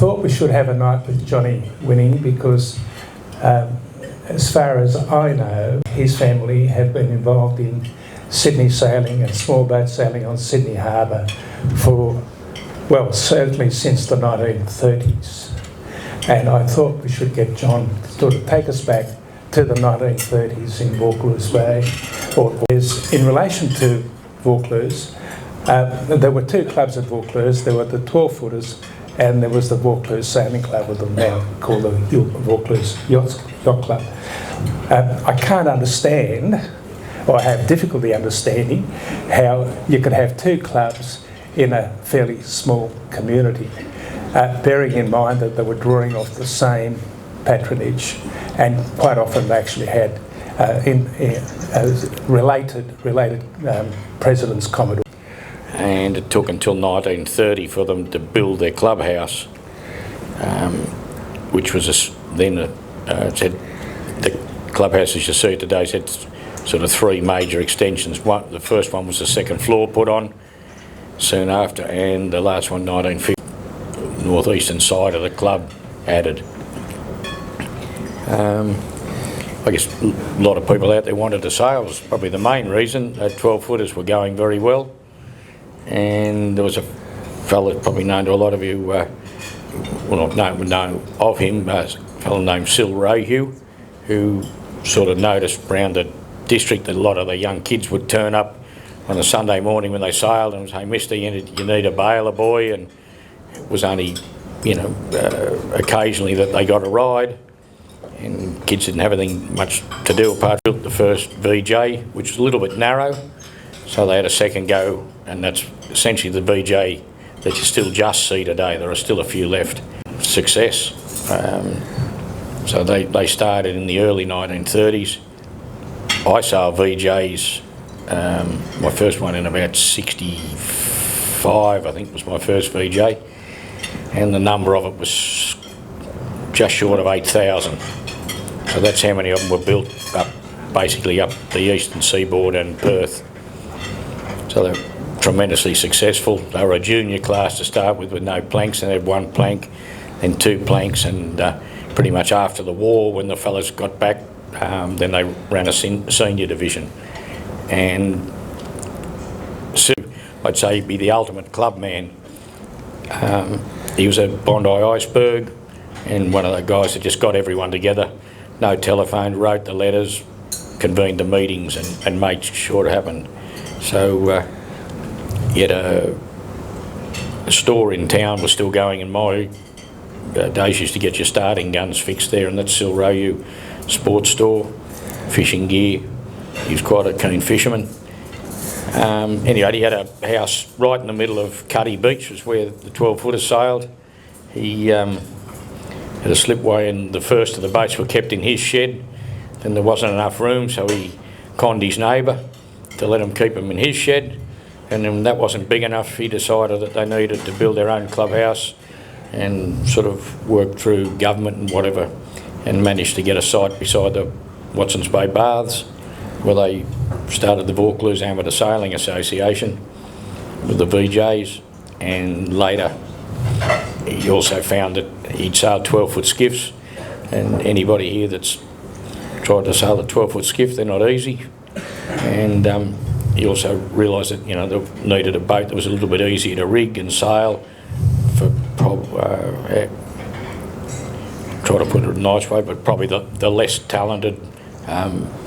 thought we should have a night with Johnny Winning because as far as I know, his family have been involved in Sydney sailing and small boat sailing on Sydney Harbour for, well, certainly since the 1930s. And I thought we should get John to sort of take us back to the 1930s in Vaucluse Bay. In relation to Vaucluse, there were two clubs at Vaucluse. There were the 12-footers and there was the Vaucluse Sailing Club, with them now called the Vaucluse Yacht Club. I can't understand, or I have difficulty understanding, how you could have two clubs in a fairly small community, bearing in mind that they were drawing off the same patronage, and quite often they actually had related presidents, commodores. And it took until 1930 for them to build their clubhouse, which was the clubhouses you see today had sort of three major extensions. The first one was the second floor put on soon after, and the last one, 1950, northeastern side of the club added. I guess a lot of people out there wanted to sail. It was probably the main reason. 12-footers were going very well. And there was a fellow probably known to a lot of you, well, not know of him, a fellow named Sil Rohue, who sort of noticed around the district that a lot of the young kids would turn up on a Sunday morning when they sailed and say, "Mister, you need a bailer boy," and it was only, occasionally that they got a ride, and kids didn't have anything much to do apart from the first VJ, which was a little bit narrow. So they had a second go, and that's essentially the VJ that you still just see today. There are still a few left. Success. So they started in the early 1930s. I saw VJs, my first one in about 65, I think was my first VJ, and the number of it was just short of 8,000. So that's how many of them were built up, basically up the eastern seaboard and Perth. So they're tremendously successful. They were a junior class to start with no planks, and they had one plank, then two planks, and pretty much after the war, when the fellas got back, then they ran a senior division. And I'd say he'd be the ultimate club man. He was at Bondi Iceberg, and one of the guys that just got everyone together. No telephone, wrote the letters, convened the meetings, and made sure it happened. So he had a store in town, was still going in my days, used to get your starting guns fixed there, and that's Sil Rohue sports store, fishing gear. He was quite a keen fisherman. Anyway, he had a house right in the middle of Cuddy Beach, was where the 12-footers sailed. He had a slipway, and the first of the boats were kept in his shed, and there wasn't enough room, so he conned his neighbour to let them keep them in his shed, and then that wasn't big enough. He decided that they needed to build their own clubhouse, and sort of worked through government and whatever, and managed to get a site beside the Watsons Bay Baths, where they started the Vaucluse Amateur Sailing Association with the VJs, and later he also found that he'd sailed 12-foot skiffs, and anybody here that's tried to sail a 12-foot skiff, they're not easy. And he also realised that they needed a boat that was a little bit easier to rig and sail for try to put it in a nice way, but probably the less talented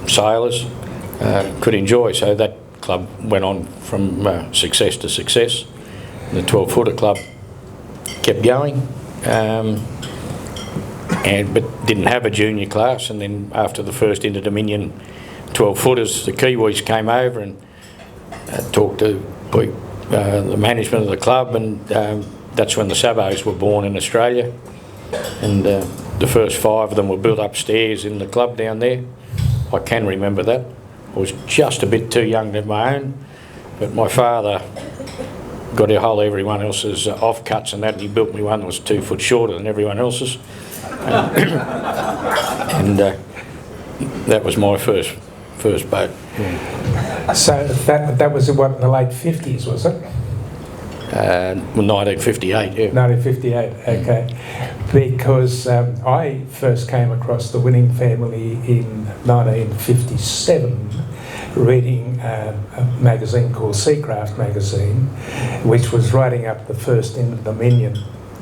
sailors could enjoy. So that club went on from success to success. The 12-footer club kept going, but didn't have a junior class. And then after the first Inter-Dominion 12-footers, the Kiwis came over and talked to the management of the club, and that's when the Sabos were born in Australia. And the first 5 of them were built upstairs in the club down there. I can remember that. I was just a bit too young to have my own, but my father got a hold of everyone else's offcuts and that, and he built me one that was 2 foot shorter than everyone else's. And that was my first boat. So that was in the late 50s, was it? 1958, yeah. 1958, okay. Because I first came across the Winning family in 1957, reading a magazine called Seacraft magazine, which was writing up the first Inter-Dominion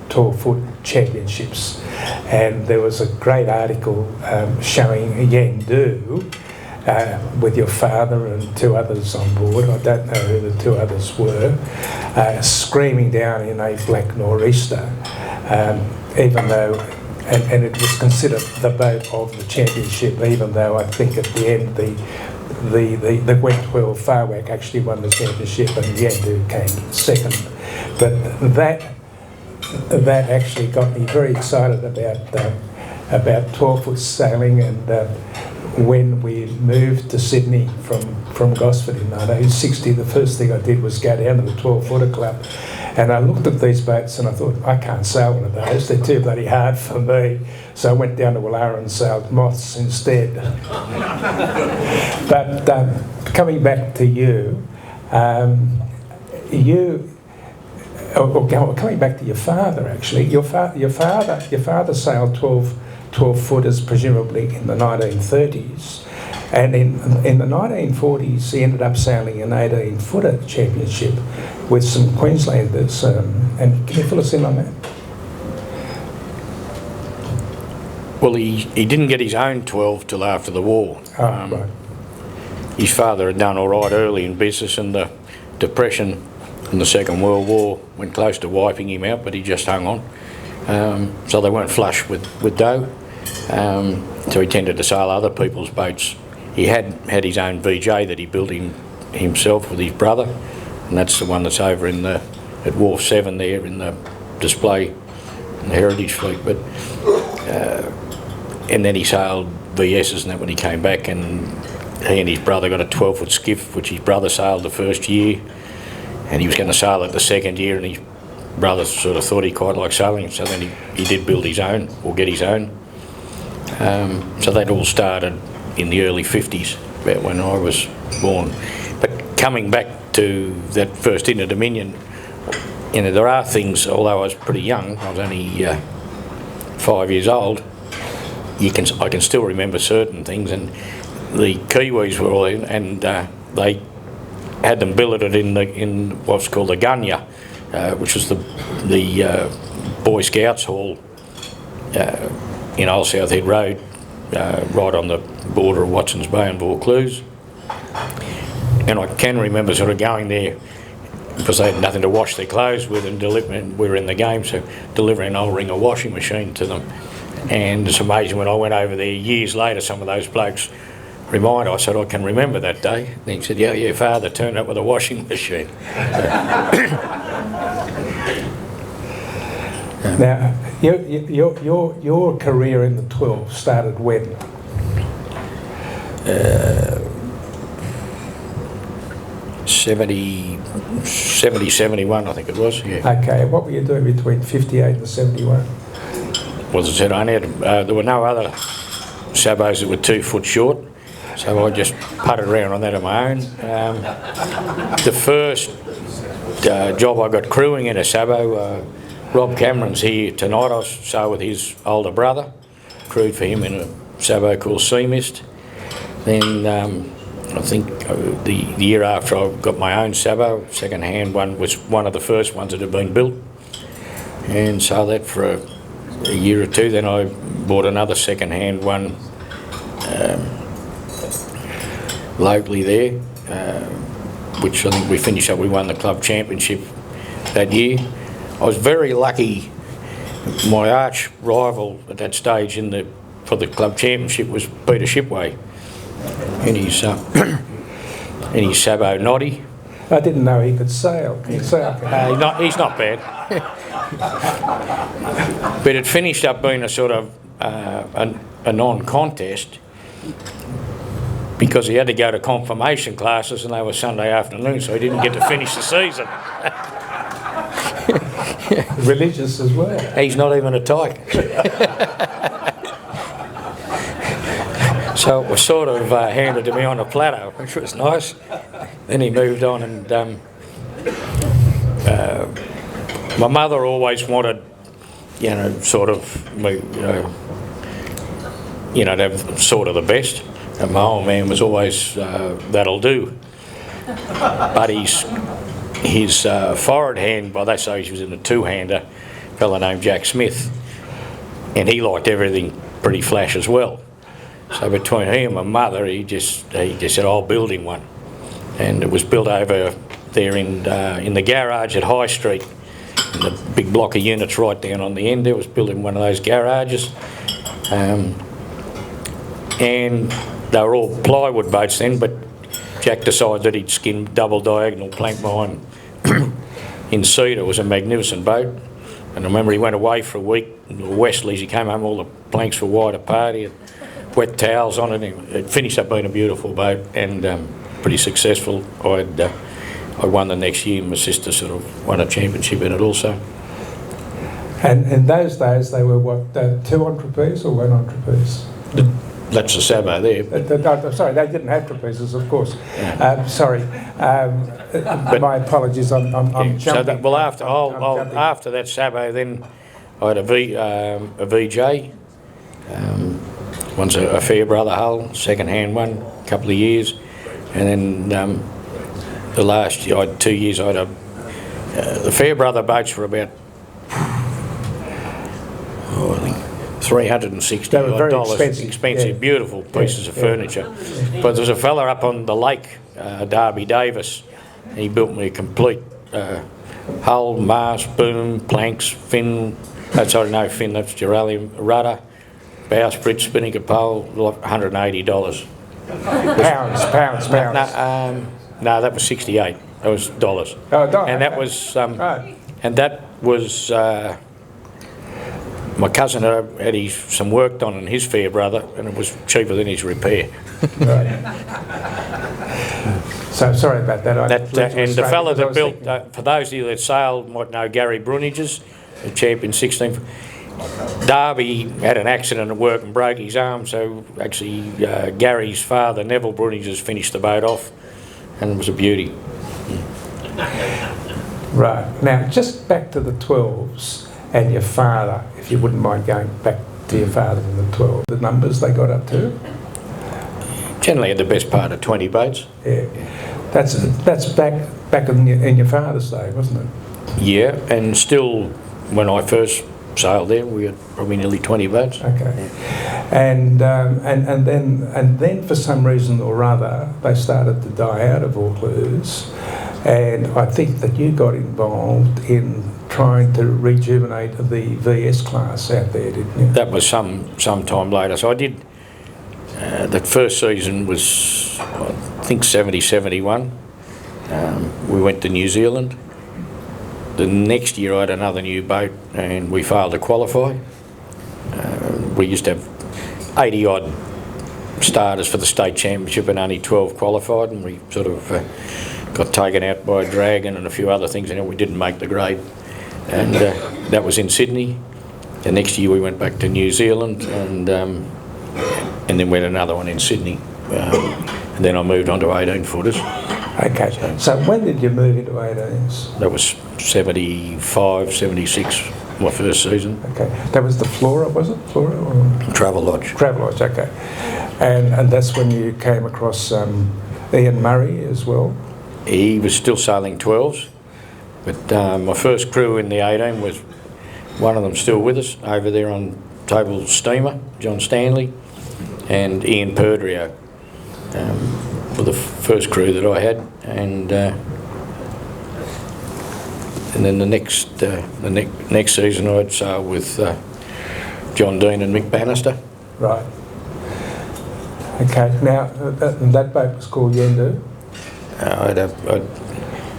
12-foot championships. And there was a great article showing Yang Du with your father and two others on board. I don't know who the two others were, screaming down in a black nor'easter, even though, and it was considered the boat of the championship, even though I think at the end the Wet 12 Farwack actually won the championship and Yandu came second. But that actually got me very excited about 12-foot sailing, and when we moved to Sydney from Gosford in 1960, the first thing I did was go down to the 12-footer club, and I looked at these boats and I thought, I can't sail one of those, they're too bloody hard for me. So I went down to Woollahra and sailed moths instead. But coming back to you, coming back to your father actually, your father sailed 12-footers presumably in the 1930s, and in the 1940s he ended up sailing an 18-footer championship with some Queenslanders, and can you fill us in on that? Well, he didn't get his own 12 till after the war. Right. His father had done all right early in business, and the Depression and the Second World War went close to wiping him out, but he just hung on. So they weren't flush with dough. So he tended to sail other people's boats. He had his own VJ that he built himself with his brother, and that's the one that's over at Wharf 7 there in the display in the Heritage Fleet. But and then he sailed VSs and that when he came back, and he and his brother got a 12-foot skiff which his brother sailed the first year, and he was going to sail it the second year, and his brother sort of thought he quite liked sailing, so then he did build his own, or get his own. So that all started in the early 50s, about when I was born. But coming back to that first Inter-Dominion, you know, there are things, although I was pretty young, I was only 5 years old, I can still remember certain things, and the Kiwis were all in, and they had them billeted in what's called the Gunya, which was the Boy Scouts Hall in Old South Head Road, right on the border of Watson's Bay and Vaucluse. And I can remember sort of going there because they had nothing to wash their clothes with, and we were in the game, so delivering an old Ringer washing machine to them. And it's amazing, when I went over there years later, some of those blokes I said, I can remember that day. And he said, yeah, your father turned up with a washing machine. Now, your career in the 12 started when? 70, 71, I think it was, yeah. Okay, what were you doing between 58 and 71? Well, as I said, there were no other sabos that were 2 foot short, so I just putted around on that on my own. The first job I got crewing in a sabo, Rob Cameron's here tonight. I sailed with his older brother, crewed for him in a sabo called Sea Mist. Then I think the year after I got my own sabo, second-hand one, was one of the first ones that had been built, and sailed that for a year or two. Then I bought another second-hand one locally there, which I think we finished up. We won the club championship that year. I was very lucky. My arch rival at that stage for the club championship was Peter Shipway, and his sabo Noddy. I didn't know he could sail. Can you sail? He's not bad. But it finished up being a sort of a non-contest, because he had to go to confirmation classes and they were Sunday afternoon, so he didn't get to finish the season. Religious as well. He's not even a tyke. So it was sort of handed to me on a platter, which was nice. Then he moved on, and my mother always wanted, sort of me, to have sort of the best. And my old man was always, that'll do. But his forward hand, by that stage he was in a two-hander, a fellow named Jack Smith, and he liked everything pretty flash as well. So between he and my mother, he just said, I'll build him one. And it was built over there in the garage at High Street, and the big block of units right down on the end there was built in one of those garages. And they were all plywood boats then, but Jack decided that he'd skin double diagonal plank mine in cedar. It was a magnificent boat. And I remember he went away for a week, Wesley's, he came home, all the planks were wide apart, he had wet towels on it. It finished up being a beautiful boat and pretty successful. I won the next year, my sister sort of won a championship in it also. And in those days they were what, 200 rupees or 100 rupees? That's the Sabo there. Sorry, they didn't have trapezes, of course. Yeah. Sorry, my apologies. I'm jumping. So that, well, after that Sabo, then I had a VJ. One's a Fairbrother hull, second-hand one, a couple of years, and then the last year, I had 2 years. I had the Fairbrother boats were about, I think, $360. They were very expensive, yeah. Beautiful pieces of furniture. But there was a fella up on the lake, Darby Davis. He built me a complete hull, mast, boom, planks, fin. That's no fin. That's geranium rudder, bowsprit, spinnaker pole. $180. Pounds. No, that was 68. That was dollars. Oh, dollars. And that was and that was. My cousin had some work done on his Fairbrother, and it was cheaper than his repair. Right. So sorry about that. And the fella that built, for those of you that sailed might know Gary Bruniges, the champion 16. Darby had an accident at work and broke his arm, so actually Gary's father, Neville Bruniges, finished the boat off, and it was a beauty. Right. Now, just back to the 12s. And your father, if you wouldn't mind going back to your father in the 12, the numbers they got up to? Generally had the best part of 20 boats. Yeah, that's back in your father's day, wasn't it? Yeah, and still, when I first sailed there, we had probably nearly 20 boats. Okay, and then for some reason or other, they started to die out of Vaucluse, and I think that you got involved in trying to rejuvenate the VS class out there, didn't you? That was some time later. So I did, that first season was, I think, 70-71. We went to New Zealand. The next year I had another new boat and we failed to qualify. We used to have 80-odd starters for the state championship and only 12 qualified, and we sort of got taken out by a dragon and a few other things, and we didn't make the grade. And that was in Sydney. The next year we went back to New Zealand, and then we had another one in Sydney. And then I moved on to 18 footers. Okay, so when did you move into 18s? That was 75, 76, my first season. Okay, that was the Flora, was it? Flora or? Travelodge. Travelodge, okay. And that's when you came across Ian Murray as well? He was still sailing 12s, but my first crew in the 18 was one of them still with us over there on Table Steamer, John Stanley, and Ian Perdrio were the first crew that I had, and then the next season I'd sail with John Dean and Mick Bannister. Right. Okay. Now that boat was called Yendu.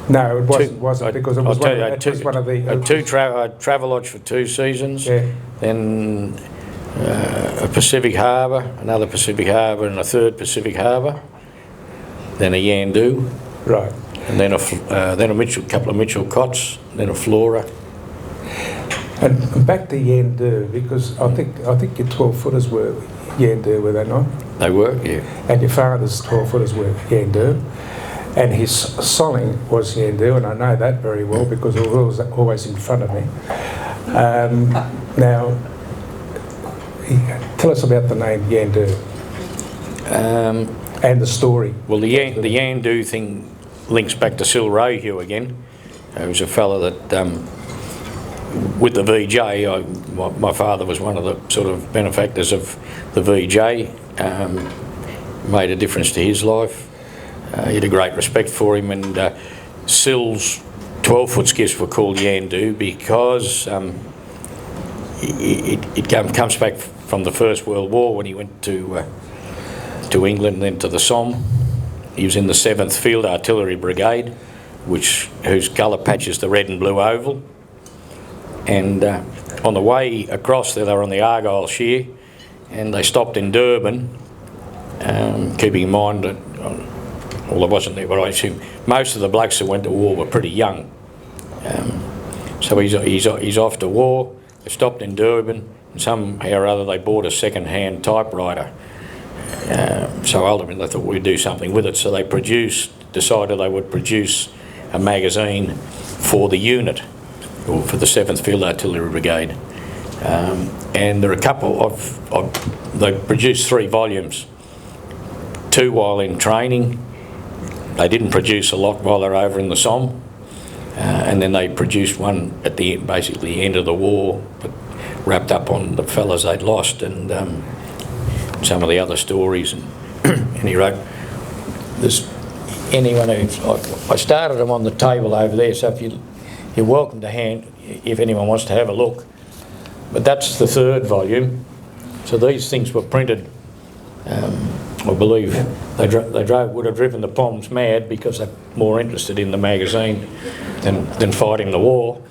No, it wasn't because it was one of the. I'd Travelodge for 2 seasons. Yeah. Then a Pacific Harbour, another Pacific Harbour, and a third Pacific Harbour. Then a Yandu. Right. And then a couple of Mitchell Cots. Then a Flora. And back to Yandu, because I think your 12-footers were Yandu, were they not? They were, yeah. And your father's 12-footers were Yandu. and his soling was Yandu, and I know that very well because it was always in front of me. Now, tell us about the name Yandu and the story. Well, the Yandu thing links back to Sil Rohue again. He was a fella that, with the VJ, my father was one of the sort of benefactors of the VJ, made a difference to his life. He had a great respect for him, and Sil's 12-foot skiffs were called Yandu because it comes back from the First World War when he went to England and then to the Somme. He was in the 7th Field Artillery Brigade, whose colour patch is the red and blue oval. And on the way across there, they were on the Argyle Shear, and they stopped in Durban, keeping in mind that, well, I wasn't there, but I assume most of the blokes that went to war were pretty young. So he's off to war. They stopped in Durban, and somehow or other they bought a second-hand typewriter. So ultimately they thought we'd do something with it, so they decided they would produce a magazine for the unit, or for the 7th Field Artillery Brigade. And there are a couple they produced 3 volumes, 2 while in training. They didn't produce a lot while they were over in the Somme, and then they produced one at the end, basically the end of the war, but wrapped up on the fellas they'd lost and some of the other stories. And he wrote, there's anyone I started them on the table over there, so you're welcome to hand if anyone wants to have a look. But that's the 3rd volume. So these things were printed, I believe they would have driven the Poms mad because they're more interested in the magazine than fighting the war.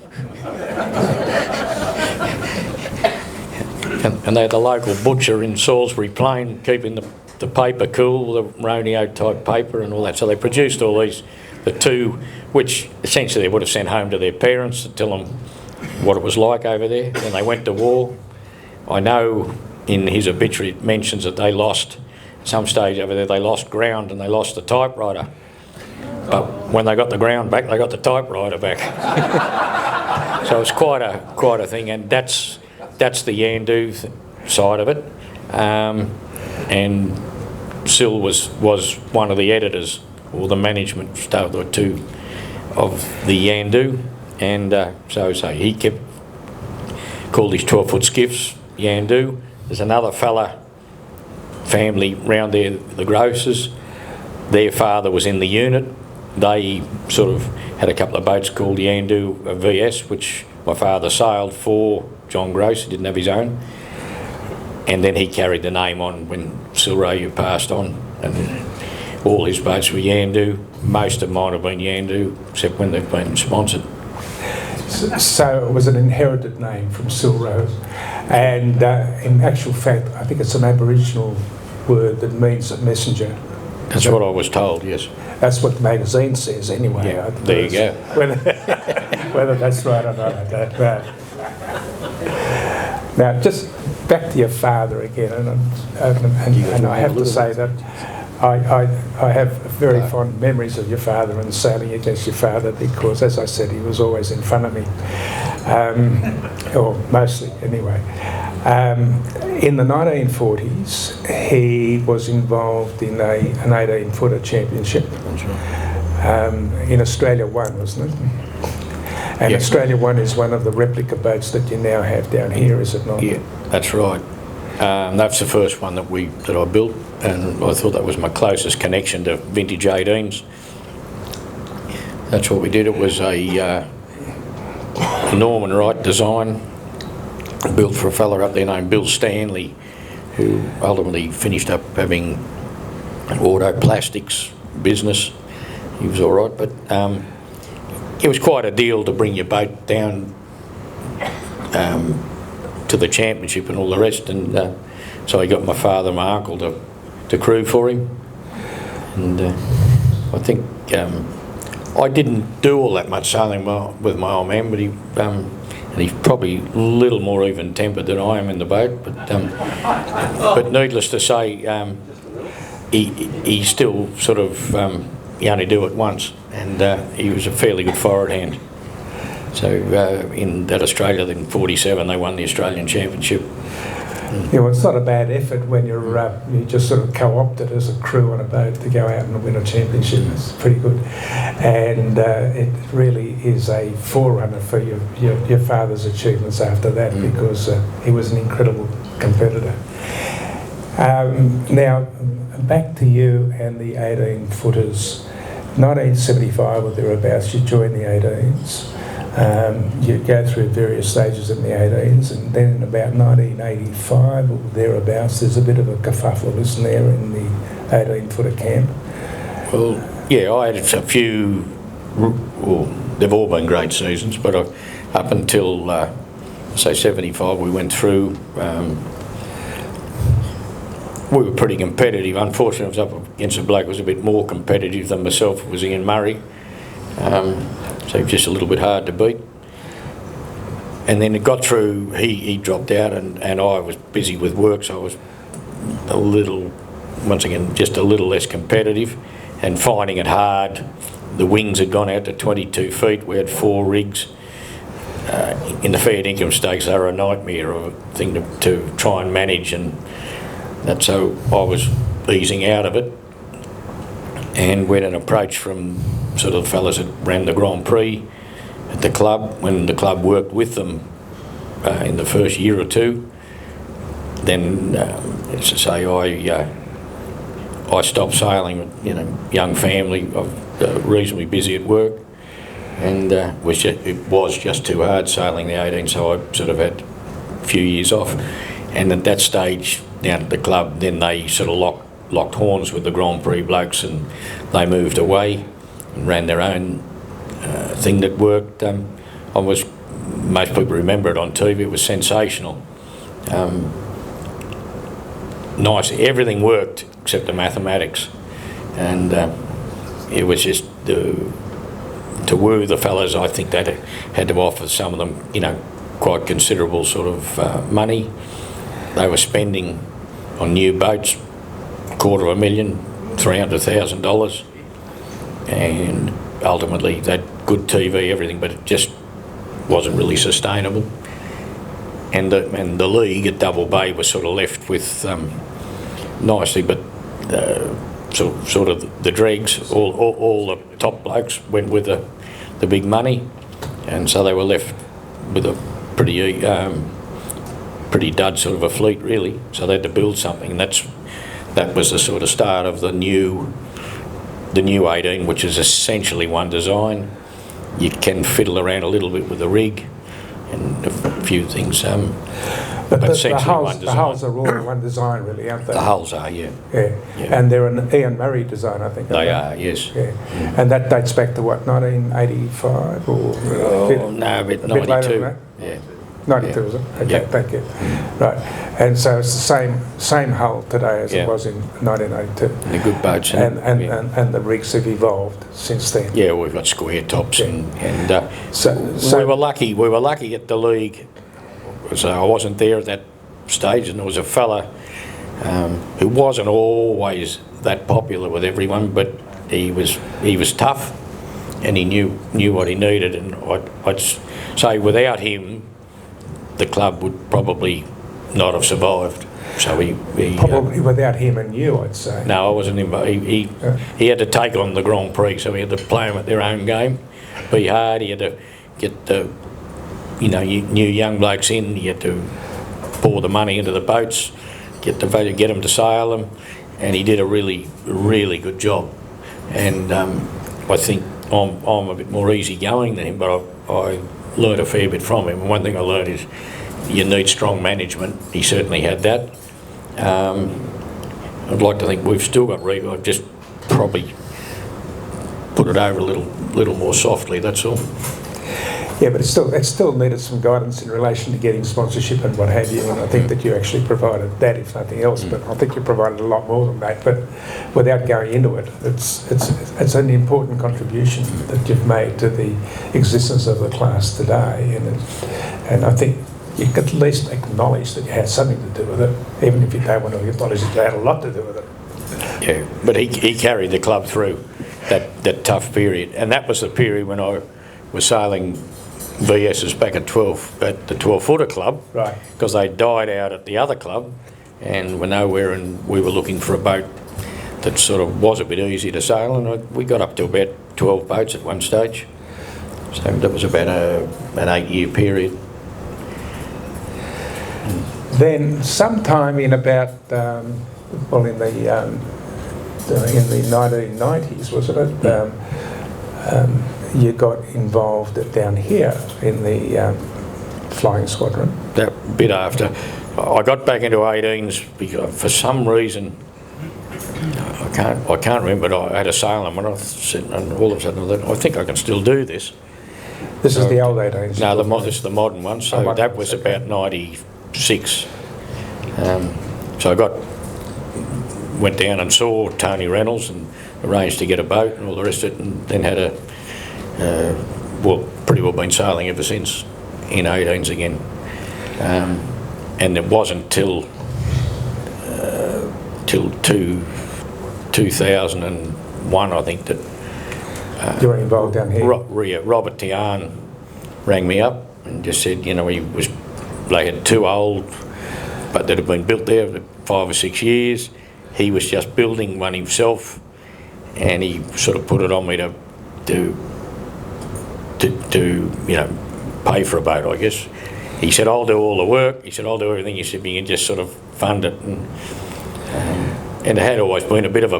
And they had the local butcher in Salisbury Plain keeping the paper cool, the Roneo type paper and all that. So they produced all these, the 2, which essentially they would have sent home to their parents to tell them what it was like over there. Then they went to war. I know in his obituary it mentions that they lost, at some stage over there, they lost ground and they lost the typewriter. But when they got the ground back, they got the typewriter back. So it's quite a thing, and that's the Yandu side of it. And Sil was one of the editors, or the management staff, or 2 of the Yandu, and so he kept called his 12-foot skiffs Yandu. There's another family round there, the Grosses. Their father was in the unit. They sort of had a couple of boats called Yandu VS, which my father sailed for John Gross. He didn't have his own. And then he carried the name on when Sil Rohue passed on, and all his boats were Yandu. Most of mine have been Yandu, except when they've been sponsored. So it was an inherited name from Sil Rohue, and in actual fact I think it's an Aboriginal word that means a messenger. That's what I was told, yes. That's what the magazine says anyway. Yeah, there you go. Whether that's right or not, I don't know. Now, just back to your father again, and I have to say that I have very fond memories of your father and sailing against your father because, as I said, he was always in front of me, or mostly anyway. In the 1940s, he was involved in an 18-footer championship. In Australia 1, wasn't it? And yeah. Australia 1 is one of the replica boats that you now have down here, is it not? Yeah, that's right. That's the first one that I built, and I thought that was my closest connection to vintage 18s. That's what we did. It was a Norman Wright design, built for a fella up there named Bill Stanley, who ultimately finished up having an auto plastics business. He was all right, but it was quite a deal to bring your boat down to the championship and all the rest, and so I got my father and my uncle to crew for him, and I think I didn't do all that much sailing with my old man, but he's probably a little more even-tempered than I am in the boat, but needless to say, he still sort of you only do it once, and he was a fairly good forward hand. So in that Australia, in '47, they won the Australian Championship. Yeah, well, it's not a bad effort when you just sort of co-opted as a crew on a boat to go out and win a championship. It's pretty good, and it really is a forerunner for your father's achievements after that, because he was an incredible competitor. Now, back to you and the 18-footers. 1975 or thereabouts, you joined the 18s. You go through various stages in the 18s, and then in about 1985 or thereabouts, there's a bit of a kerfuffle, isn't there, in the 18-footer camp? Well, yeah, I had a few, well, they've all been great seasons, but up until, say, 75, we went through, we were pretty competitive. Unfortunately, I was up against a bloke who was a bit more competitive than myself, was Ian Murray. So just a little bit hard to beat. And then it got through, he dropped out, and I was busy with work, so I was a little, once again, just a little less competitive and finding it hard. The wings had gone out to 22 feet. We had 4 rigs. In the fair dinkum stakes, they were a nightmare of a thing to try and manage, and that's so I was easing out of it. And we had an approach from sort of the fellas that ran the Grand Prix at the club, when the club worked with them in the first year or two. Then, as I say, I stopped sailing. Young family, I was reasonably busy at work, and it was just too hard sailing the 18, so I sort of had a few years off. And at that stage, down at the club, then they sort of locked horns with the Grand Prix blokes, and they moved away and ran their own thing that worked. Most people remember it on TV. It was sensational. Nice, everything worked except the mathematics, and it was just to woo the fellas. I think they had to offer some of them, quite considerable sort of money. They were spending on new boats $250,000, $300,000, and ultimately that good TV, everything, but it just wasn't really sustainable. And the league at Double Bay was sort of left with nicely, but sort of the dregs. All the top blokes went with the big money, and so they were left with a pretty dud sort of a fleet, really. So they had to build something, and that was the sort of start of the new 18, which is essentially one design. You can fiddle around a little bit with the rig and a few things, but essentially one design. The hulls are all one design, really, aren't they? The hulls are, yeah. And they're an Ian Murray design, I think. They are, yes. Yeah. And that dates back to what, 1985 or? No, a bit 92. Yeah. 92, is it? Okay, yep. Thank you. Right, and so it's the same hull today as it was in 1982. And the good boats. And the rigs have evolved since then. Yeah, we've got square tops, so we were lucky. We were lucky at the league. So I wasn't there at that stage, and there was a fella who wasn't always that popular with everyone, but he was tough, and he knew what he needed. And I'd say without him, the club would probably not have survived. So he probably without him and you, I'd say. No, I wasn't involved. He had to take on the Grand Prix, so he had to play them at their own game, be hard. He had to get the new young blokes in. He had to pour the money into the boats, get them to sail them, and he did a really, really good job. And I think I'm a bit more easygoing than him, but I learned a fair bit from him. And one thing I learned is you need strong management. He certainly had that. I'd like to think we've still got I've just probably put it over a little more softly, that's all. Yeah, but it still needed some guidance in relation to getting sponsorship and what have you, and I think that you actually provided that, if nothing else, but I think you provided a lot more than that. But without going into it, it's an important contribution that you've made to the existence of the class today, and I think you could at least acknowledge that you had something to do with it, even if you don't want to acknowledge that you had a lot to do with it. Yeah, but he carried the club through, that tough period. And that was the period when I was sailing VS's back at the 12-footer club, Right. because they died out at the other club and were nowhere, and we were looking for a boat that sort of was a bit easy to sail, and we got up to about 12 boats at one stage. So that was about an 8-year period. Then sometime in about, well, in the 1990s, wasn't it? You got involved down here in the flying squadron. That bit after. I got back into 18s because for some reason, I can't remember, but I had a sailing and I said, and all of a sudden I thought, I think I can still do this. This is the old 18s? No, this is the modern one, so that was about 96. So I went down and saw Tony Reynolds and arranged to get a boat and all the rest of it, and then had pretty well been sailing ever since in 18s again. And it wasn't till 2001, I think, that you were involved down here? Robert Tian rang me up and just said, you know, they had two old, but that had been built there for 5 or 6 years. He was just building one himself, and he sort of put it on me to you know, pay for a boat, I guess. He said, I'll do all the work. He said, I'll do everything. He said, you can just sort of fund it. And it had always been a bit of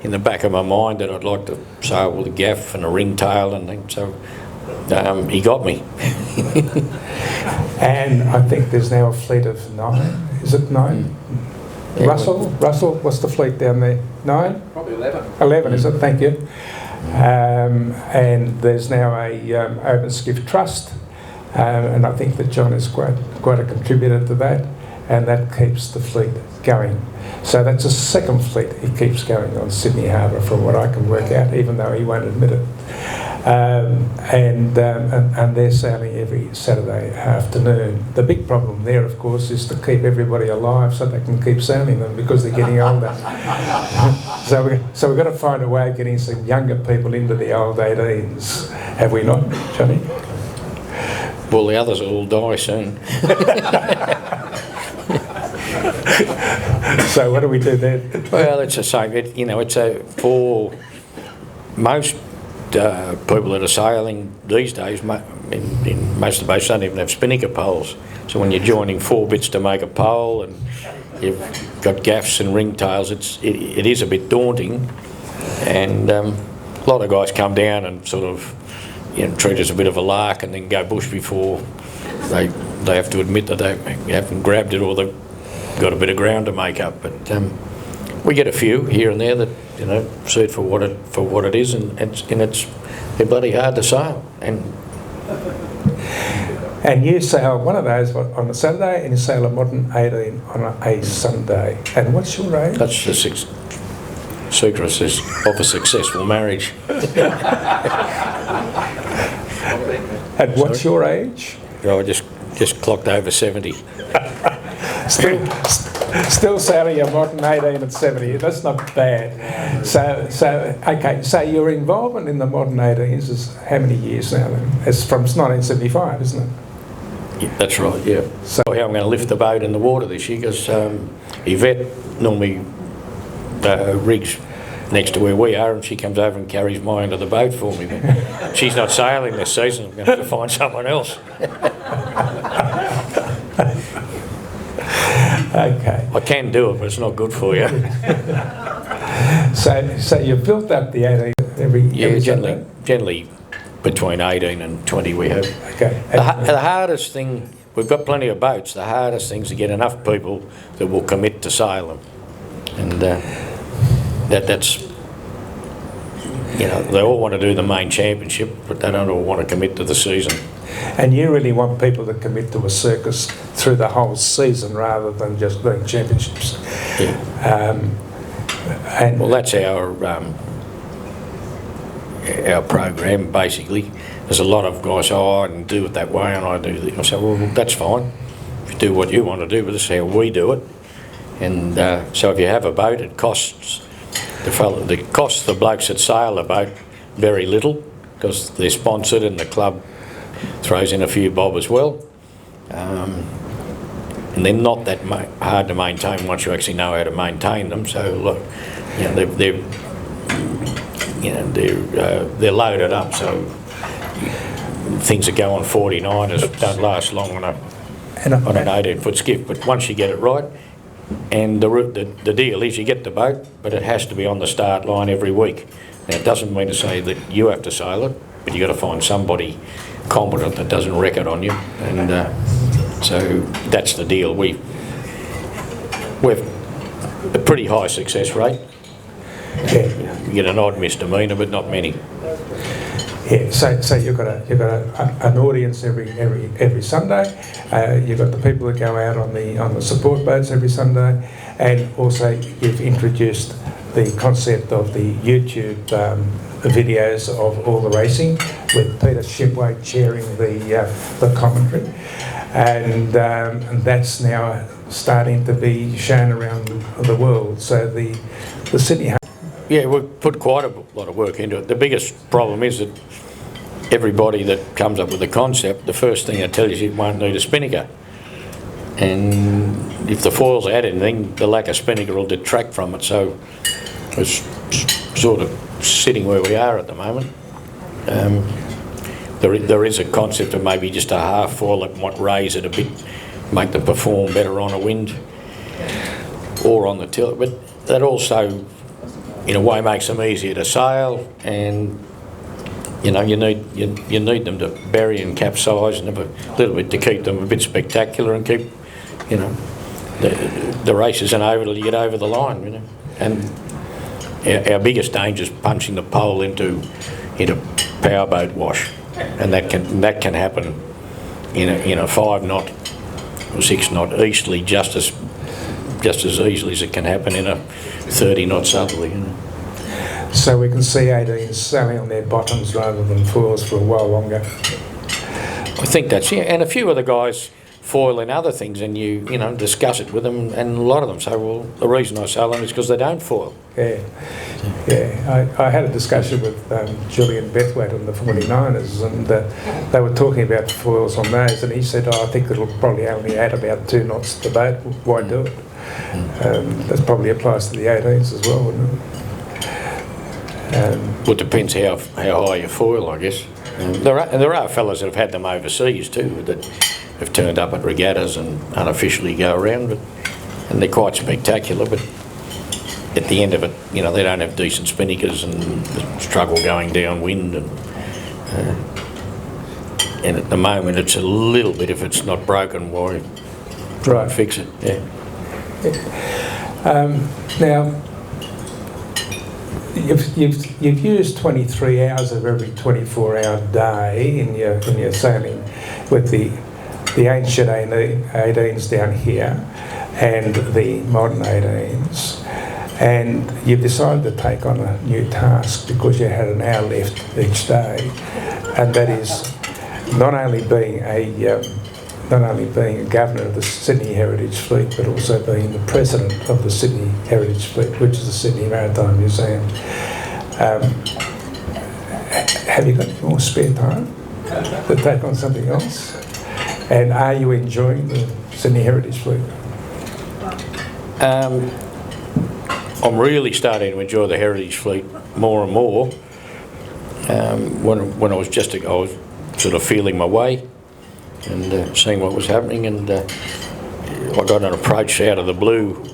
in the back of my mind that I'd like to sail with a gaff and a ringtail and things. So he got me. And I think there's now a fleet of 9. Is it 9? Yeah, Russell, what's the fleet down there? 9? Probably 11. 11, is it? Thank you. And there's now a Open Skiff Trust, and I think that John is quite a contributor to that, and that keeps the fleet going. So that's a second fleet he keeps going on Sydney Harbour, from what I can work out, even though he won't admit it. And they're sailing every Saturday afternoon. The big problem there, of course, is to keep everybody alive so they can keep sailing them, because they're getting older. So we've got to find a way of getting some younger people into the old 18s. Have we not, Johnny? Well, the others will all die soon. So what do we do then? Well, it's the same. For most people that are sailing these days, in most of the boats don't even have spinnaker poles. So when you're joining 4 bits to make a pole and you've got gaffs and ringtails, it is a bit daunting. And a lot of guys come down and sort of, you know, treat it as a bit of a lark and then go bush before they have to admit that they haven't grabbed it or they've got a bit of ground to make up. But we get a few here and there that, you know, see it for what it is, and they're bloody hard to sail. And you sail one of those on a Saturday, and you sail a modern 18 on a Sunday. And what's your age? That's the secret of a successful marriage. And what's your age? I just clocked over 70. Still sailing a modern 18 at 70. That's not bad. So okay. So your involvement in the modern 18s is how many years now? Then? It's from 1975, isn't it? Yeah, that's right. Yeah. So how I'm going to lift the boat in the water this year, because Yvette normally rigs next to where we are, and she comes over and carries mine into the boat for me. But she's not sailing this season. I'm going to have to find someone else. Okay. I can do it, but it's not good for you. So you've built up the 18 every generally between 18 and 20 we have. Okay. The hardest thing, we've got plenty of boats, the hardest thing is to get enough people that will commit to sail them. And that's, you know, they all want to do the main championship, but they don't all want to commit to the season. And you really want people to commit to a circus through the whole season rather than just doing championships. Yeah. Well, that's our program, basically. There's a lot of guys, I can do it that way and I do this. I say, well, that's fine. If you do what you want to do, but this is how we do it. And so if you have a boat, it costs the costs the blokes that sail the boat very little because they're sponsored and the club throws in a few bob as well. And they're not that hard to maintain once you actually know how to maintain them. So look, they're loaded up. So things that go on 49ers don't last long on an 18-foot skiff. But once you get it right, and the deal is you get the boat, but it has to be on the start line every week. Now it doesn't mean to say that you have to sail it, but you've got to find somebody competent that doesn't wreck it on you. And so that's the deal. We've a pretty high success rate. Yeah. You get an odd misdemeanour, but not many. Yeah. So you've got an audience every Sunday. You've got the people that go out on the support boats every Sunday, and also you've introduced the concept of the YouTube videos of all the racing, with Peter Shipway chairing the commentary, and that's now starting to be shown around the world. So the Sydney. Yeah, we've put quite a lot of work into it. The biggest problem is that everybody that comes up with the concept, the first thing they tell you is it won't need a spinnaker. And if the foils add anything, the lack of spinnaker will detract from it. So it's sort of sitting where we are at the moment. There is a concept of maybe just a half foil that might raise it a bit, make them perform better on a wind or on the tilt. But that also, in a way, makes them easier to sail, and you need them to bury and capsize and have a little bit to keep them a bit spectacular and keep, the race isn't over till you get over the line, And our biggest danger is punching the pole into powerboat wash, and that can happen in a 5-knot or 6-knot easterly just as easily as it can happen in a 30-knot southerly. So we can see 18s sailing on their bottoms rather than foils for a while longer. I think that's, yeah. And a few of the guys foil in other things, and you discuss it with them, and a lot of them say, well, the reason I sail them is because they don't foil. Yeah. I had a discussion with Julian Bethwaite on the 49ers, and they were talking about foils on those, and he said, I think it'll probably only add about 2 knots to the boat. Why do it? That probably applies to the 18s as well, wouldn't it? Well, it depends how high you foil, I guess. There are fellas that have had them overseas too, that have turned up at regattas and unofficially go around, and they're quite spectacular. But at the end of it, they don't have decent spinnakers and struggle going downwind, and at the moment it's a little bit, if it's not broken, why try and fix it? Yeah. Now, you've used 23 hours of every 24-hour day in your sailing with the ancient 18s down here and the modern 18s, and you've decided to take on a new task because you had an hour left each day, and that is not only being a governor of the Sydney Heritage Fleet, but also being the president of the Sydney Heritage Fleet, which is the Sydney Maritime Museum. Have you got any more spare time to take on something else? And are you enjoying the Sydney Heritage Fleet? I'm really starting to enjoy the Heritage Fleet more and more. When I was sort of feeling my way and seeing what was happening, and I got an approach out of the blue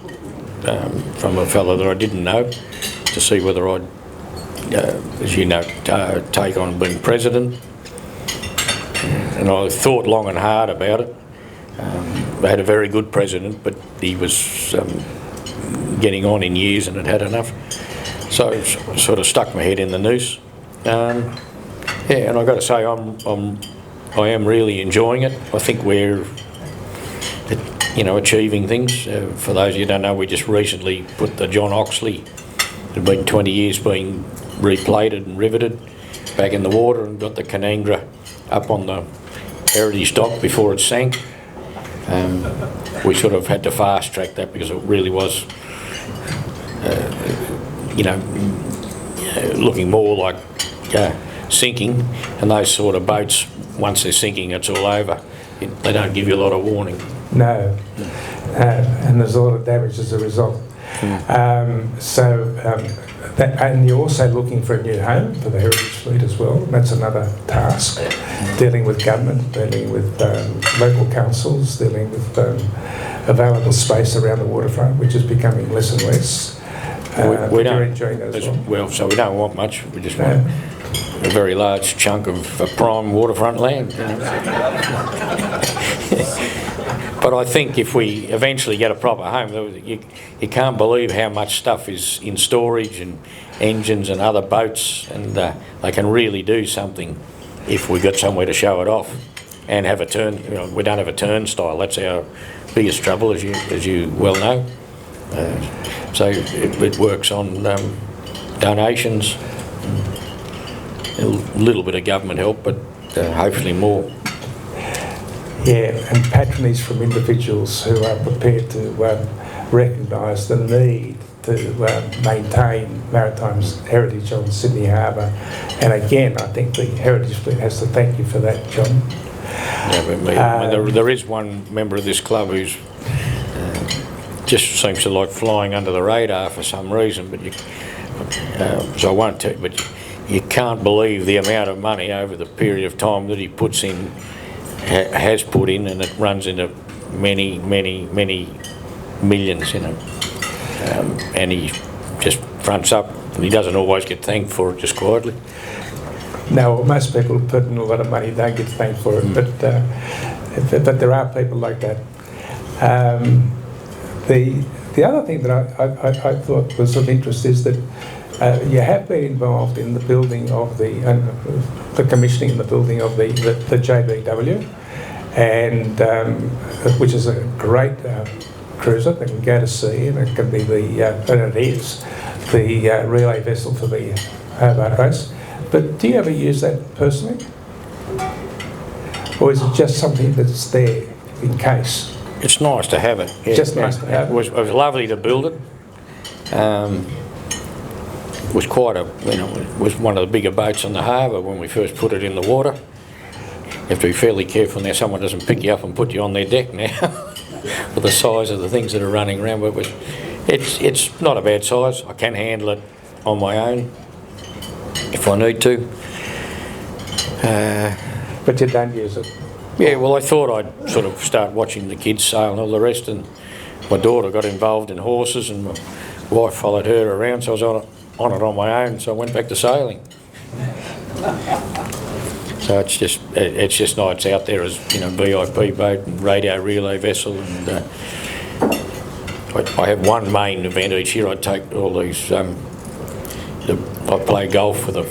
from a fellow that I didn't know to see whether I'd, as you know, take on being president. And I thought long and hard about it. They had a very good president, but he was getting on in years and had had enough. So I sort of stuck my head in the noose. And I've got to say, I am really enjoying it. I think we're, achieving things. For those of you who don't know, we just recently put the John Oxley, it had been 20 years being replated and riveted, back in the water, and got the Canangra up on the heritage dock before it sank. We sort of had to fast track that because it really was you know, looking more like sinking, and those sort of boats, once they're sinking, it's all over. They don't give you a lot of warning. No, and there's a lot of damage as a result. And you're also looking for a new home for the heritage fleet as well. That's another task, dealing with government, dealing with local councils, dealing with available space around the waterfront, which is becoming less and less. We don't, you're enjoying that as well. So we don't want much. We just want a very large chunk of prime waterfront land. But I think if we eventually get a proper home, you can't believe how much stuff is in storage and engines and other boats, and they can really do something if we got somewhere to show it off and have a turn. You know, we don't have a turnstile. That's our biggest trouble, as you well know. So it works on donations, a little bit of government help, but hopefully more. Yeah, and patronage from individuals who are prepared to recognise the need to maintain maritime heritage on Sydney Harbour. And again, I think the Heritage Fleet has to thank you for that, John. Yeah, but there is one member of this club who's just seems to like flying under the radar for some reason, but so I won't tell you, but you can't believe the amount of money over the period of time that he puts in, has put in, and it runs into many millions, you know. And he just fronts up, and he doesn't always get thanked for it, just quietly. No, well, most people who put in a lot of money don't get thanked for it, but there are people like that. The other thing that I thought was of interest is that you have been involved in the building of the commissioning and the building of the JBW, and which is a great cruiser that can go to sea, and it can be and it is the relay vessel for the Harbour race. But do you ever use that personally, or is it just something that's there in case? It's nice to have it. Yeah. Just nice to have it. It was lovely to build it. It was quite it was one of the bigger boats on the harbour when we first put it in the water. You have to be fairly careful now someone doesn't pick you up and put you on their deck now with the size of the things that are running around. But it's not a bad size. I can handle it on my own if I need to. But you don't use it? Yeah, well, I thought I'd sort of start watching the kids sail and all the rest, and my daughter got involved in horses, and my wife followed her around, so I was on it on my own, so I went back to sailing. So it's just nice out there as, you know, VIP boat and radio relay vessel, and I have one main event each year. I take all these. I play golf with the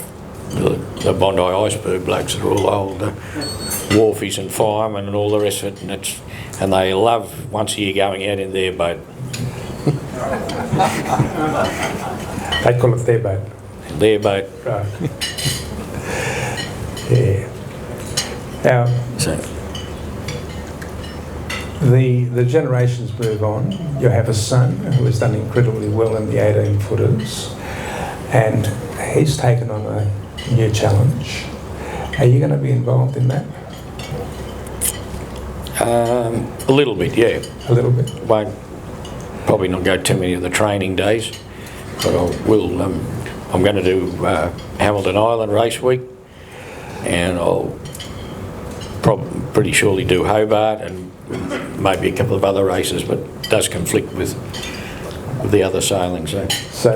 Bondi Iceberg blokes that are all old wharfies and firemen and all the rest of it, and they love once a year going out in their boat. They call it their boat. Their boat. Right. Yeah. Now, so the generations move on. You have a son who has done incredibly well in the 18 footers, and he's taken on a new challenge. Are you going to be involved in that? A little bit, yeah. A little bit. Won't probably not go too many of the training days, but I will. I'm going to do Hamilton Island race week, and I'll pretty surely do Hobart and maybe a couple of other races, but it does conflict with the other sailing. So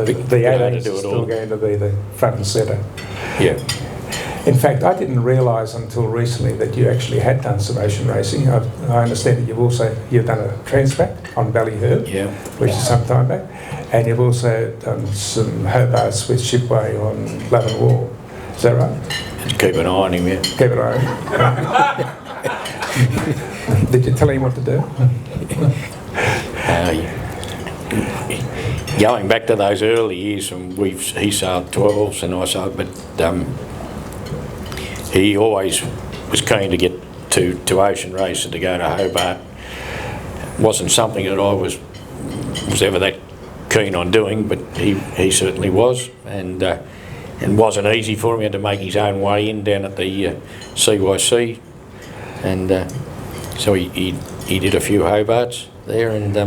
the 18 is still going to be the front and centre. Yeah. In fact, I didn't realise until recently that you actually had done some ocean racing. I understand that you've done a Transpac on Ballyhurd, yeah, which is some time back, and you've also done some Hobarts with Shipway on Love and War. Is that right? And keep an eye on him, yeah. Keep an eye on him. Did you tell him what to do? Going back to those early years, and he sailed 12s and I sailed, but he always was keen to get to ocean race and to go to Hobart. It wasn't something that I was ever that keen on doing, but he certainly was, and wasn't easy for him. He had to make his own way in down at the CYC, and so he did a few Hobarts there, and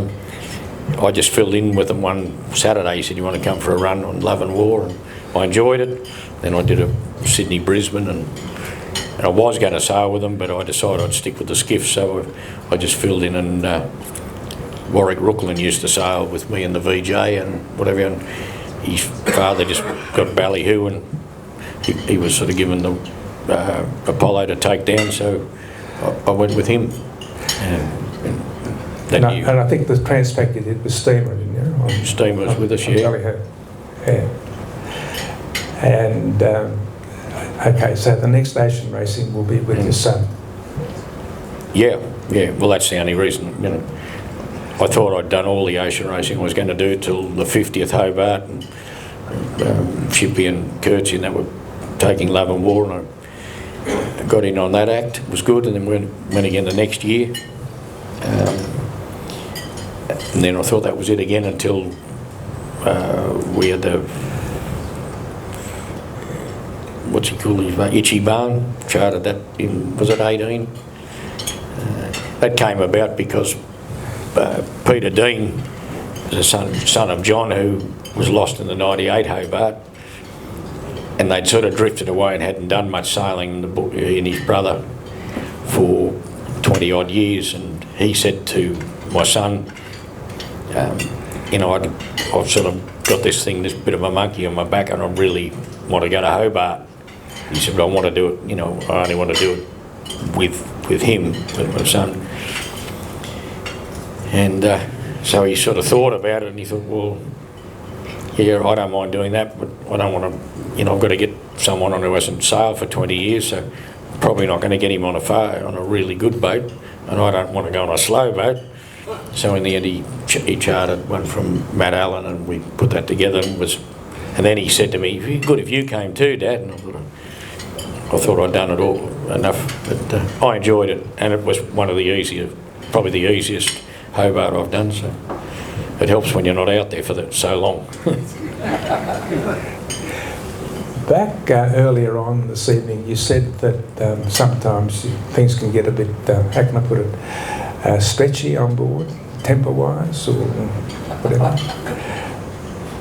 I just filled in with him one Saturday. He said, "You want to come for a run on Love and War?" And I enjoyed it. Then I did a Sydney-Brisbane, and I was going to sail with him, but I decided I'd stick with the skiff, so I just filled in, and Warwick Rooklin used to sail with me in the VJ and whatever, and his father just got ballyhoo, and he was sort of given the Apollo to take down, so I went with him. And I think the Transpac you did was Steamer, didn't you? Steamer was with us, yeah. Yeah. And okay, so the next ocean racing will be with your son. Yeah. Well, that's the only reason. I thought I'd done all the ocean racing I was going to do till the 50th Hobart, and Shippey and Curtsy and that were taking Love and War, and I got in on that act. It was good, and then went again the next year. And then I thought that was it again until we had the, what's he called, Itchy Barn, chartered that in, was it 18? That came about because Peter Dean, the son of John, who was lost in the 98 Hobart, and they'd sort of drifted away and hadn't done much sailing, he and his brother, for 20 odd years, and he said to my son, I've sort of got this bit of a monkey on my back, and I really want to go to Hobart. He said, but I want to do it, I only want to do it with him, with my son. And so he sort of thought about it, and he thought, well, yeah, I don't mind doing that, but I don't want to, I've got to get someone on who hasn't sailed for 20 years, so probably not going to get him on a really good boat, and I don't want to go on a slow boat. So in the end, he chartered one from Matt Allen, and we put that together, and then he said to me, "It'd be good if you came too, Dad." And I thought I'd done it all enough, but I enjoyed it, and it was probably the easiest Hobart I've done. So it helps when you're not out there for so long. Back earlier on this evening, you said that sometimes things can get a bit, how can I put it, stretchy on board, temper-wise or whatever.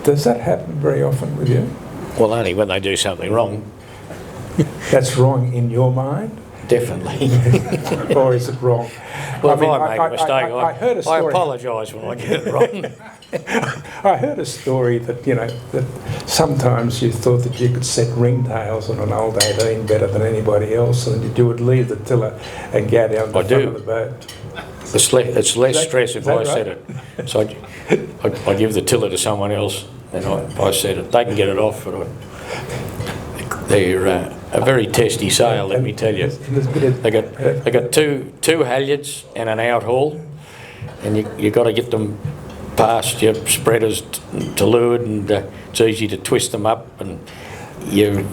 Does that happen very often with you? Well, only when they do something wrong. That's wrong in your mind? Definitely. Or is it wrong? Well, if I make a mistake, I heard a story. I apologise when I get it wrong. I heard a story that, that sometimes you thought that you could set ringtails on an old 18 better than anybody else, and that you would leave the tiller and go down the front of the boat. It's less stress if I set it. So I give the tiller to someone else, and I set it. They can get it off, but they're a very testy sail, let me tell you. They got two halyards and an out haul, and you got to get them past your spreaders to leeward, and it's easy to twist them up, and you're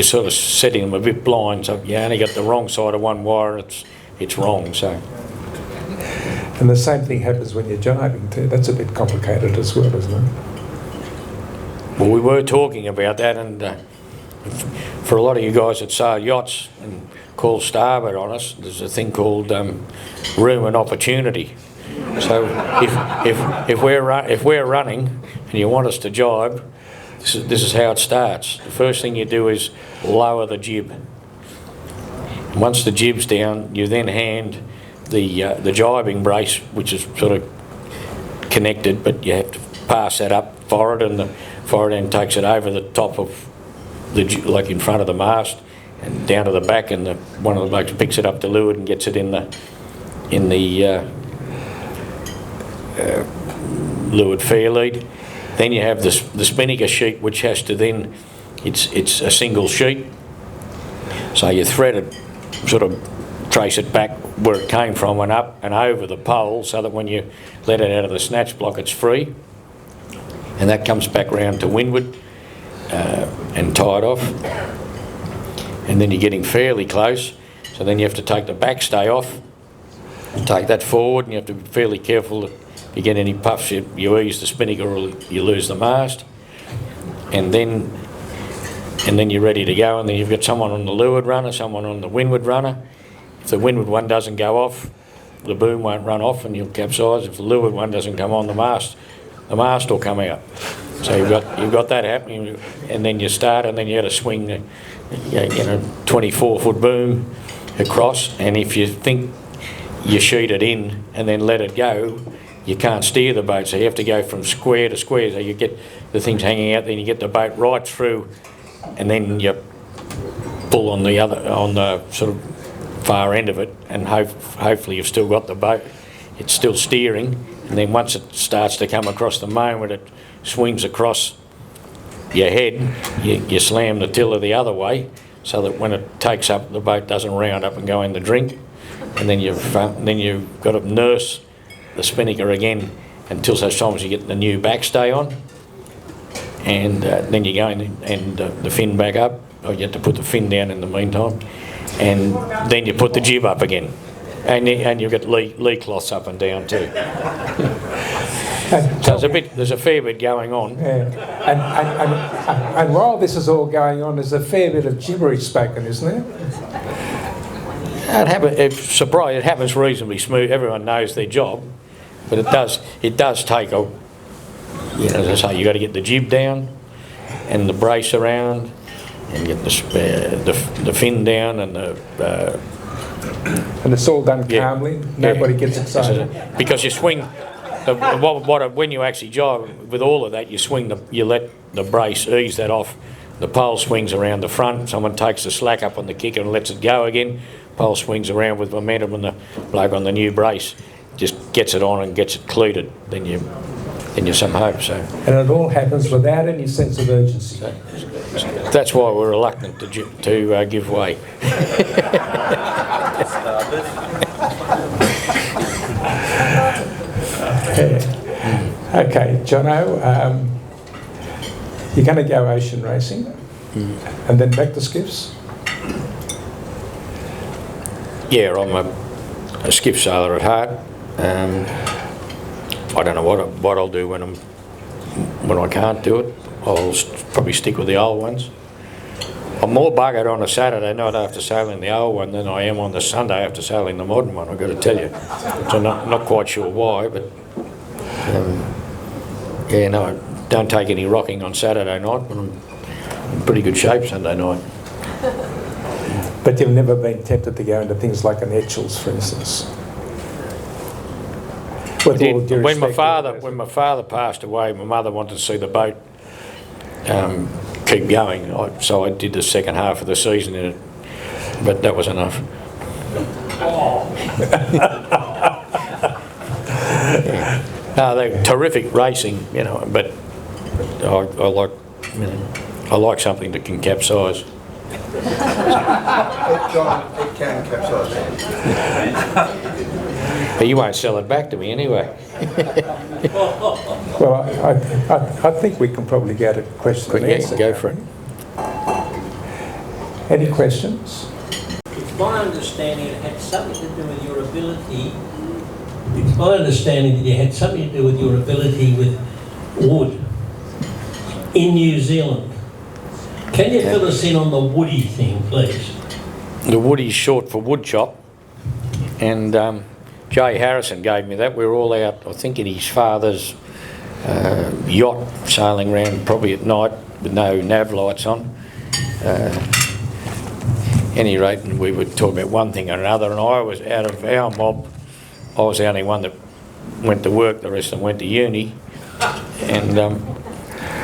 sort of setting them a bit blind, so you only got the wrong side of one wire, it's wrong. So. And the same thing happens when you're jibing too. That's a bit complicated as well, isn't it? Well, we were talking about that, and for a lot of you guys that sail yachts and call starboard on us, there's a thing called room and opportunity. So if we're running and you want us to jibe, this is how it starts. The first thing you do is lower the jib. Once the jib's down, you then hand the jibing brace, which is sort of connected, but you have to pass that up forward, and the forward end takes it over the top of like in front of the mast and down to the back, and one of the blokes picks it up to leeward and gets it in the leeward fair lead. Then you have the spinnaker sheet, which has to then, it's a single sheet, so you thread it, sort of trace it back where it came from and up and over the pole, so that when you let it out of the snatch block, it's free, and that comes back round to windward and tied off, and then you're getting fairly close, so then you have to take the backstay off take that forward, and you have to be fairly careful that if you get any puffs, you ease the spinnaker or you lose the mast. And then you're ready to go, and then you've got someone on the leeward runner, someone on the windward runner. If the windward one doesn't go off, the boom won't run off and you'll capsize. If the leeward one doesn't come on, the mast will come out. So you've got that happening, and then you start, and then you got to swing the 24-foot boom across, and if you think you sheet it in and then let it go, you can't steer the boat, so you have to go from square to square, so you get the things hanging out, then you get the boat right through, and then you pull on the sort of far end of it, and hopefully you've still got the boat, it's still steering, and then once it starts to come across the main, when it swings across your head, you slam the tiller the other way, so that when it takes up, the boat doesn't round up and go in the drink, and then you've got to nurse the spinnaker again until such time as you get the new backstay on, and then you go in and the fin back up, or you have to put the fin down in the meantime, and then you put the jib up again, and you've got lee cloths up and down too. So there's a fair bit going on. Yeah. And while this is all going on, there's a fair bit of gibberish spoken, isn't there? It happens reasonably smooth. Everyone knows their job, but it does take a, as I say, you got to get the jib down and the brace around, and get the fin down, and and it's all done calmly. Nobody gets excited because you swing. When you actually jive with all of that, you let the brace ease that off. The pole swings around the front. Someone takes the slack up on the kicker and lets it go again. Pole swings around with momentum, and the bloke on the new brace just gets it on and gets it cleated. Then you some hope. So. And it all happens without any sense of urgency. So that's why we're reluctant to give way. Okay, Jono, you're going to go ocean racing and then back to skiffs? Yeah, I'm a skiff sailor at heart. I don't know what I'll do when I can't do it. I'll probably stick with the old ones. I'm more buggered on a Saturday night after sailing the old one than I am on the Sunday after sailing the modern one, I've got to tell you. So I'm not quite sure why, but I don't take any rocking on Saturday night, but I'm in pretty good shape Sunday night. But you've never been tempted to go into things like an Etchells, for instance? When my father passed away, my mother wanted to see the boat keep going, so I did the second half of the season in it, but that was enough. Yeah. No, they're terrific racing, but I like something that can capsize. It can capsize. But you won't sell it back to me anyway. Well, I think we can probably get a question and answer. Go for it. Any questions? It's my understanding it had something to do with your ability. It's my understanding that you had something to do with your ability with wood in New Zealand. Can you fill us in on the woody thing, please? The woodie's short for wood chop, and Jay Harrison gave me that. We were all out, I think, in his father's yacht, sailing around probably at night with no nav lights on. Any rate, and we would talk about one thing or another, and I was, out of our mob, I was the only one that went to work, the rest of them went to uni, and there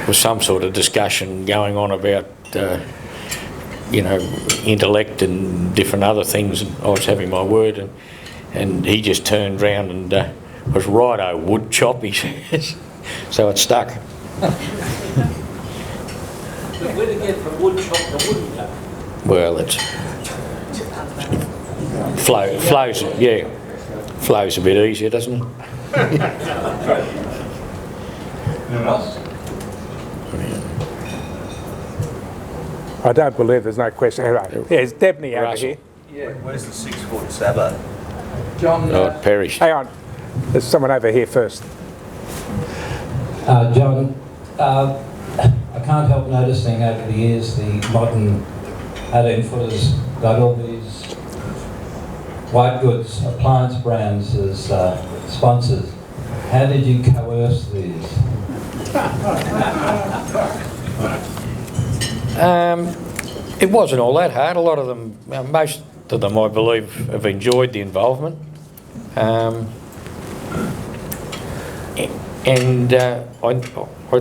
was some sort of discussion going on about intellect and different other things, and I was having my word, and he just turned round and was righto wood chop, he says. So it stuck. But where to get from wood chop to wooden duck? Well, it's flows, yeah, flows a bit easier, doesn't it? I don't believe there's no question. Yeah, it's Debney over Russell. here. Yeah, where's the 6-foot sabber? John, perished. Hang on. There's someone over here first. John, I can't help noticing over the years the modern 18-footers got all these white goods appliance brands as sponsors. How did you coerce these? It wasn't all that hard. A lot of them, most of them, I believe, have enjoyed the involvement. I'd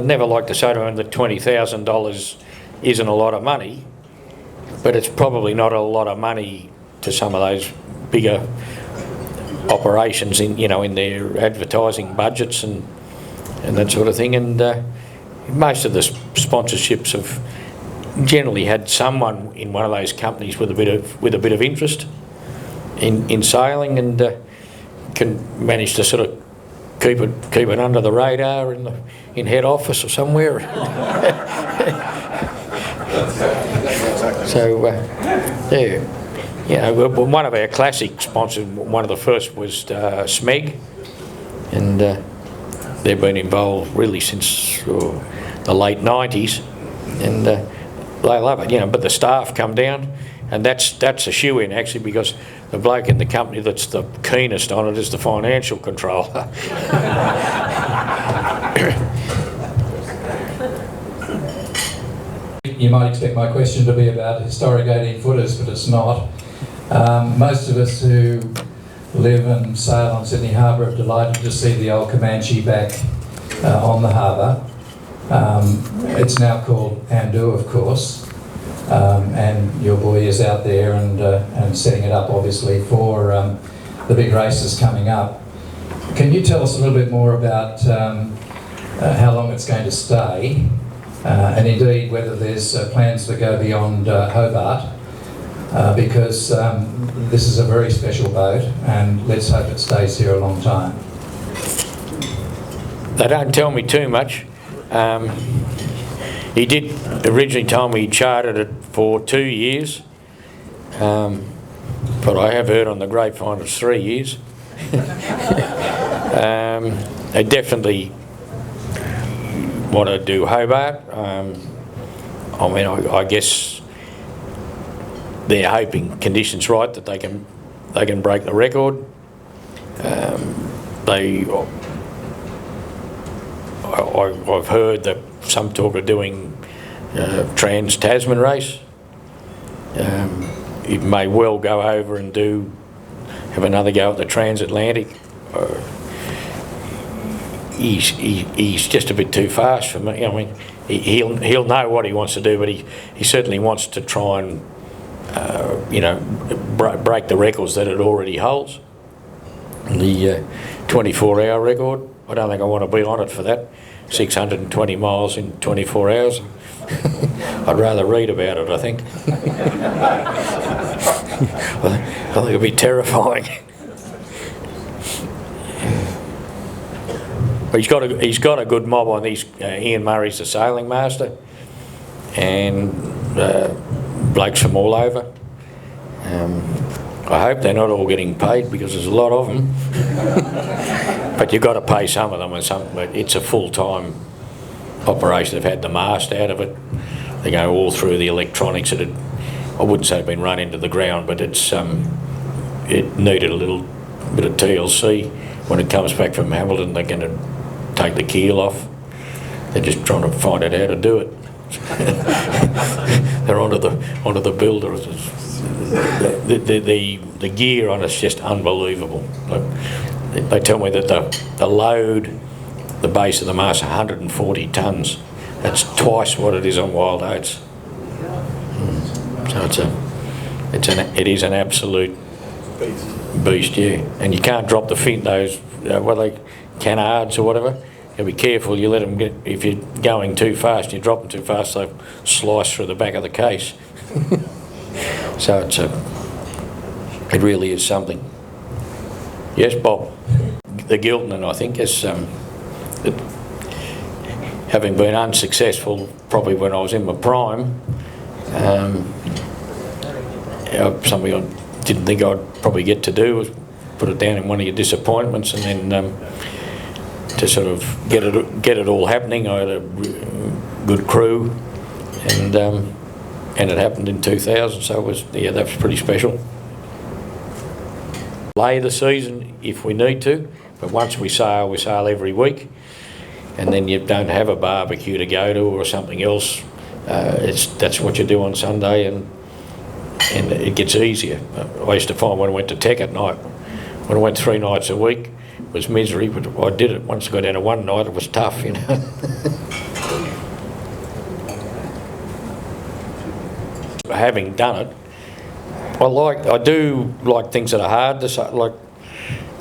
never like to say to them that $20,000 isn't a lot of money, but it's probably not a lot of money to some of those bigger operations in their advertising budgets and that sort of thing. And most of the sponsorships have generally had someone in one of those companies with a bit of interest in sailing, and can manage to sort of keep it under the radar in head office or somewhere. So one of our classic sponsors, one of the first was SMEG, and they've been involved really since the late 90s, and they love it, but the staff come down, and that's a shoe-in actually, because the bloke in the company that's the keenest on it is the financial controller. You might expect my question to be about historic 18-footers, but it's not. Most of us who live and sail on Sydney Harbour are delighted to see the old Comanche back on the harbour. It's now called Andu, of course, and your boy is out there and setting it up, obviously, for the big races coming up. Can you tell us a little bit more about how long it's going to stay, and indeed whether there's plans to go beyond Hobart, because this is a very special boat, and let's hope it stays here a long time. They don't tell me too much. He did originally tell me he chartered it for 2 years, but I have heard on the grapevine it's 3 years. They definitely want to do Hobart. I guess they're hoping conditions right that they can break the record. I've heard that some talk of doing Trans-Tasman race. It may well go over and have another go at the Transatlantic. He's just a bit too fast for me. I mean, he'll know what he wants to do, but he certainly wants to try and break the records that it already holds. The 24-hour record, I don't think I want to be on it for that. 620 miles in 24 hours. I'd rather read about it, I think. I think it'd be terrifying. But he's got a good mob on these. Ian Murray's the sailing master, and blokes from all over. I hope they're not all getting paid, because there's a lot of them. But you've got to pay some of them, but it's a full-time operation. They've had the mast out of it. They go all through the electronics. I wouldn't say it'd been run into the ground, but it needed a little bit of TLC. When it comes back from Hamilton, they're going to take the keel off. They're just trying to find out how to do it. They're onto the builder. The gear on it's just unbelievable. They tell me that the load, the base of the mast, 140 tonnes. That's twice what it is on Wild Oats. So it is an absolute beast, yeah. And you can't drop the fin, those canards or whatever. You be careful. You let them get. If you're going too fast, you drop them too fast, they slice through the back of the case. So it really is something. Yes, Bob. The Giltinan, I think, is having been unsuccessful probably when I was in my prime. Something I didn't think I'd probably get to do was put it down in one of your disappointments, and then to sort of get it all happening. I had a good crew, and it happened in 2000, so it was, yeah, that was pretty special. Lay the season if we need to, but once we sail every week, and then you don't have a barbecue to go to or something else. That's what you do on Sunday, and it gets easier. I used to find when I went to Tech at night, when I went 3 nights a week, it was misery, but I did it. Once I got down to one night, it was tough, you know. Having done it, I do like things that are hard to say, you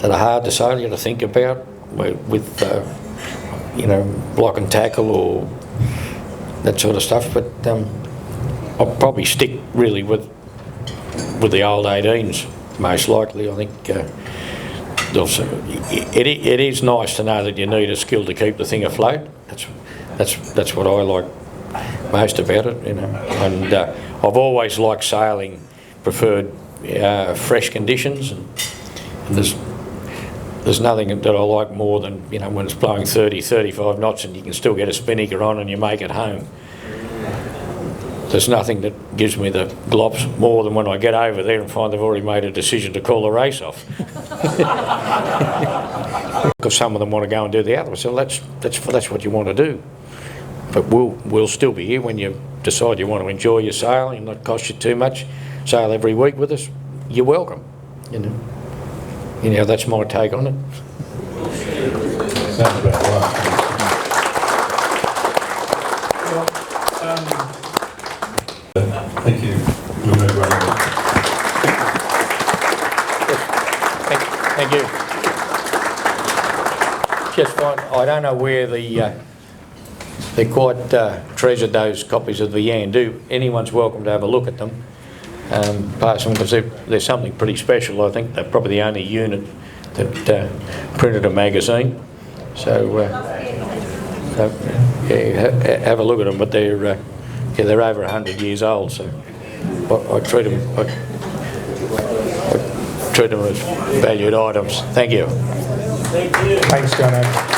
got to think about with you know, block and tackle or that sort of stuff. But I'll probably stick really with the old 18s most likely. I think it is nice to know that you need a skill to keep the thing afloat. That's what I like most about it, you know. And I've always liked sailing, preferred fresh conditions, and there's nothing that I like more than, you know, when it's blowing 30, 35 knots and you can still get a spinnaker on and you make it home. There's nothing that gives me the glops more than when I get over there and find they've already made a decision to call the race off. Because some of them want to go and do the other. So that's what you want to do. But we'll still be here when you decide you want to enjoy your sailing and not cost you too much. Sail every week with us. You're welcome. You know. That's my take on it. Sounds about right. Thank you. We'll move right on. Thank you. Just fine. I don't know where they're quite treasured, those copies of the Yan. Anyone's welcome to have a look at them. Pass them, because there's something pretty special. I think they're probably the only unit that printed a magazine. So yeah, have a look at them. But they're over 100 years old. So I treat them as valued items. Thank you. Thanks, Jono.